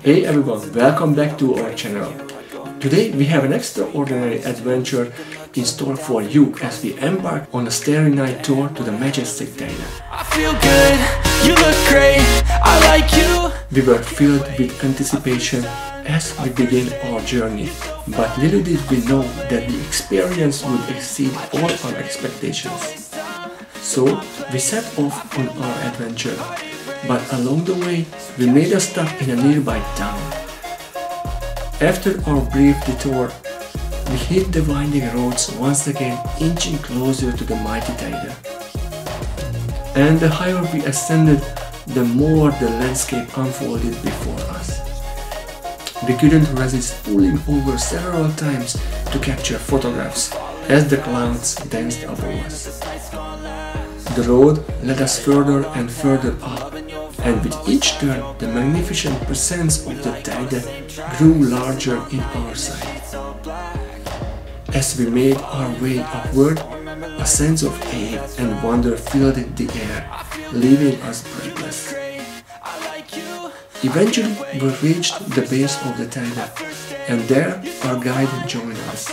Hey everyone, welcome back to our channel. Today we have an extraordinary adventure in store for you as we embark on a starry night tour to the Majestic Teide. I feel good, you look great, I like you. We were filled with anticipation as we begin our journey, but little did we know that the experience would exceed all our expectations. So we set off on our adventure, but along the way we made a stop in a nearby town. After our brief detour, we hit the winding roads once again, inching closer to the mighty Teide. And the higher we ascended, the more the landscape unfolded before us. We couldn't resist pulling over several times to capture photographs as the clouds danced above us. The road led us further and further up, and with each turn the magnificent presence of the Teide grew larger in our sight. As we made our way upward, a sense of awe and wonder filled the air, leaving us breathless. Eventually we reached the base of the Teide, and there our guide joined us.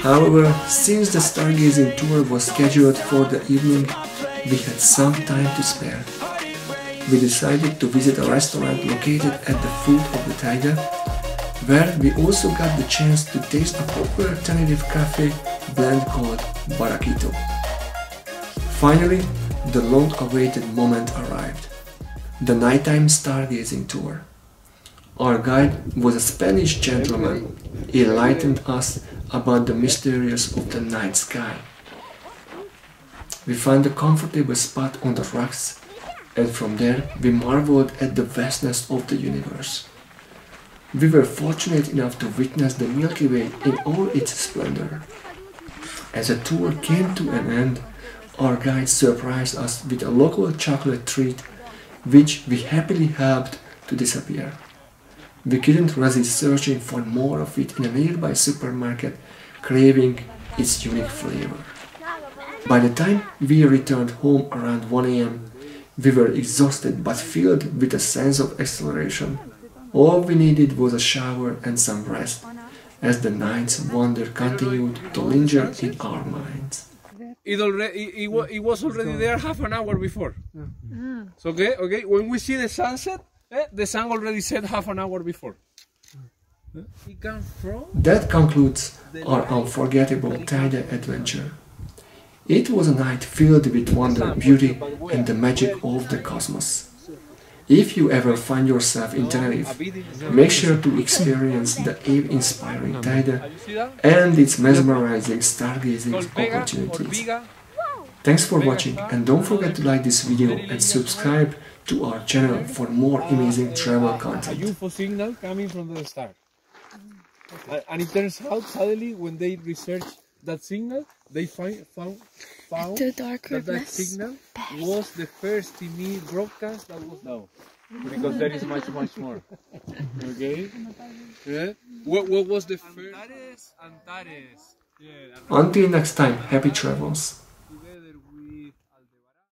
However, since the stargazing tour was scheduled for the evening, we had some time to spare. We decided to visit a restaurant located at the foot of the Teide, where we also got the chance to taste a popular Tenerife cafe blend called Barraquito. Finally, the long-awaited moment arrived. The nighttime stargazing tour. Our guide was a Spanish gentleman. He enlightened us about the mysteries of the night sky. We found a comfortable spot on the rocks, and from there we marveled at the vastness of the universe. We were fortunate enough to witness the Milky Way in all its splendor. As the tour came to an end, our guide surprised us with a local chocolate treat, which we happily helped to disappear. We couldn't resist searching for more of it in a nearby supermarket, craving its unique flavor. By the time we returned home around 1 AM, we were exhausted but filled with a sense of exhilaration. All we needed was a shower and some rest, as the night's wonder continued to linger in our minds. It was already there half an hour before. So okay. When we see the sunset, the sun already set half an hour before. That concludes our unforgettable Teide adventure. It was a night filled with wonder, beauty, and the magic of the cosmos. If you ever find yourself in Tenerife, make sure to experience the awe-inspiring Teide and its mesmerizing stargazing opportunities. Thanks for watching, and don't forget to like this video and subscribe to our channel for more amazing travel content. A UFO signal coming from the star. And it turns out suddenly when they researched that signal, they found that signal was the first TV broadcast that was now. Because there is much more. Okay? Yeah? What was the first? Until next time, happy travels!